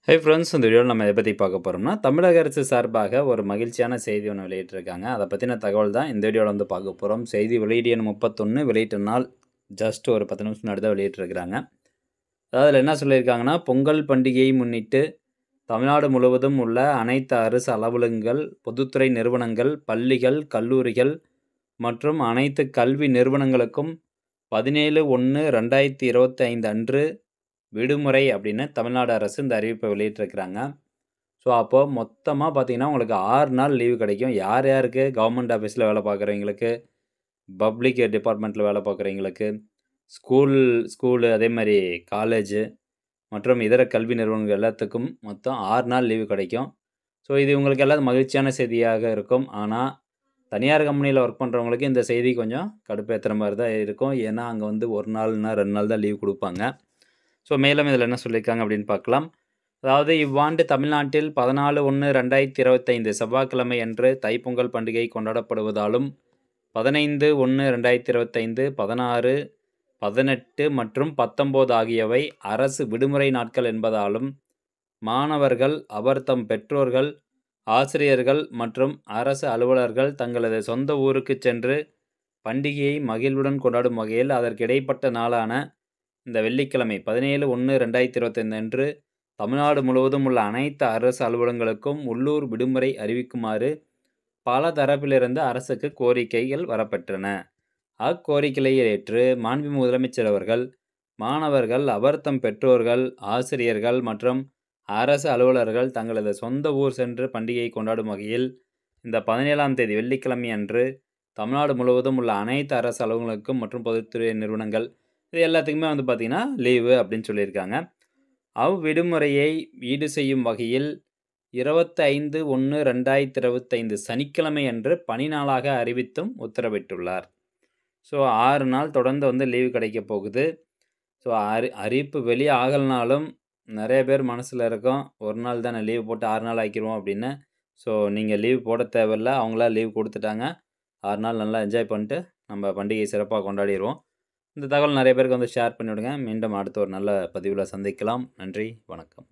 Hi friends, இந்த வீடியோவில் நம்ம எதை பற்றி பார்க்க போகிறோம்னா, தமிழக அரசு சார்பாக ஒரு மகிழ்ச்சியான செய்தி ஒன்று வெளியிட்டிருக்காங்க. அதை பற்றின தகவல் தான் இந்த வீடியோவில் வந்து பார்க்க போகிறோம். செய்தி வெளியீடு எண் 31 வெளியிட்ட நாள் ஜஸ்ட் ஒரு 10 நிமிஷம் முன்னாடி தான் வெளியிட்டிருக்கிறாங்க. அதில் என்ன சொல்லியிருக்காங்கன்னா, பொங்கல் பண்டிகையை முன்னிட்டு தமிழ்நாடு முழுவதும் உள்ள அனைத்து அரசு அலுவலகங்கள், பொதுத்துறை நிறுவனங்கள், பள்ளிகள், கல்லூரிகள் மற்றும் அனைத்து கல்வி நிறுவனங்களுக்கும் 17/1/2025 அன்று விடுமுறை அப்படின்னு தமிழ்நாடு அரசு இந்த அறிவிப்பை வெளியிட்டிருக்கிறாங்க. ஸோ அப்போது மொத்தமாக பார்த்தீங்கன்னா உங்களுக்கு 6 நாள் லீவு கிடைக்கும். யார் யாருக்கு? கவர்மெண்ட் ஆஃபீஸில் வேலை பார்க்குறவங்களுக்கு, பப்ளிக் டிபார்ட்மெண்ட்டில் வேலை பார்க்குறவங்களுக்கு, ஸ்கூலு அதே மாதிரி காலேஜு மற்றும் இதர கல்வி நிறுவனங்கள் எல்லாத்துக்கும் மொத்தம் 6 நாள் லீவு கிடைக்கும். ஸோ இது உங்களுக்கு எல்லாம் மகிழ்ச்சியான செய்தியாக இருக்கும். ஆனால் தனியார் கம்பெனியில் ஒர்க் பண்ணுறவங்களுக்கு இந்த செய்தி கொஞ்சம் கடுப்பேற்றுற மாதிரி தான் இருக்கும். ஏன்னா அங்கே வந்து 1 நாள்னா 2 நாள் தான் லீவ் கொடுப்பாங்க. ஸோ மேலும் இதில் என்ன சொல்லியிருக்காங்க அப்படின்னு பார்க்கலாம். அதாவது இவ்வாண்டு தமிழ்நாட்டில் 14/1/2025 செவ்வாய்க்கிழமை அன்று தைப்பொங்கல் பண்டிகை கொண்டாடப்படுவதாலும் 15/1/2025, 16, 18 மற்றும் 19 ஆகியவை அரசு விடுமுறை நாட்கள் என்பதாலும் மாணவர்கள் அவர்தம் பெற்றோர்கள், ஆசிரியர்கள் மற்றும் அரசு அலுவலர்கள் தங்களது சொந்த ஊருக்கு சென்று பண்டிகையை மகிழ்வுடன் கொண்டாடும் வகையில் அதற்கு இடைப்பட்ட நாளான இந்த வெள்ளிக்கிழமை 17/1/2025 அன்று தமிழ்நாடு முழுவதும் உள்ள அனைத்து அரசு அலுவலகங்களுக்கும் உள்ளூர் விடுமுறை அறிவிக்குமாறு பல தரப்பிலிருந்து அரசுக்கு கோரிக்கைகள் வரப்பெற்றன. அக்கோரிக்கையை ஏற்று மாண்புமிகு முதலமைச்சர் அவர்கள் மாணவர்கள் அவர்தம் பெற்றோர்கள், ஆசிரியர்கள் மற்றும் அரசு அலுவலர்கள் தங்களது சொந்த ஊர் சென்று பண்டிகையை கொண்டாடும் வகையில் இந்த 17ஆம் தேதி வெள்ளிக்கிழமை அன்று தமிழ்நாடு முழுவதும் உள்ள அனைத்து அரசு அலுவலகங்களுக்கும் மற்றும் பொதுத்துறை நிறுவனங்கள் இது எல்லாத்துக்குமே வந்து பார்த்திங்கன்னா லீவு அப்படின்னு சொல்லியிருக்காங்க. அவ்விடுமுறையை ஈடு செய்யும் வகையில் 25/1/2025 சனிக்கிழமை அன்று பணி நாளாக அறிவித்தும் உத்தரவிட்டுள்ளார். ஸோ 6 நாள் தொடர்ந்து வந்து லீவு கிடைக்க போகுது. ஸோ அறிவிப்பு வெளியே ஆகலைனாலும் நிறைய பேர் மனசில் இருக்கும், ஒரு நாள் தானே லீவு போட்டு 6 நாள் ஆக்கிடுவோம் அப்படின்னு. ஸோ நீங்கள் லீவ் போட தேவையில்லை, அவங்களா லீவ் கொடுத்துட்டாங்க. 6 நாள் நல்லா என்ஜாய் பண்ணிட்டு நம்ம பண்டிகையை சிறப்பாக கொண்டாடிடுவோம். இந்த தகவல் நிறைய பேருக்கு வந்து ஷேர் பண்ணிவிடுங்க. மீண்டும் அடுத்த ஒரு நல்ல பதிவில் சந்திக்கலாம். நன்றி, வணக்கம்.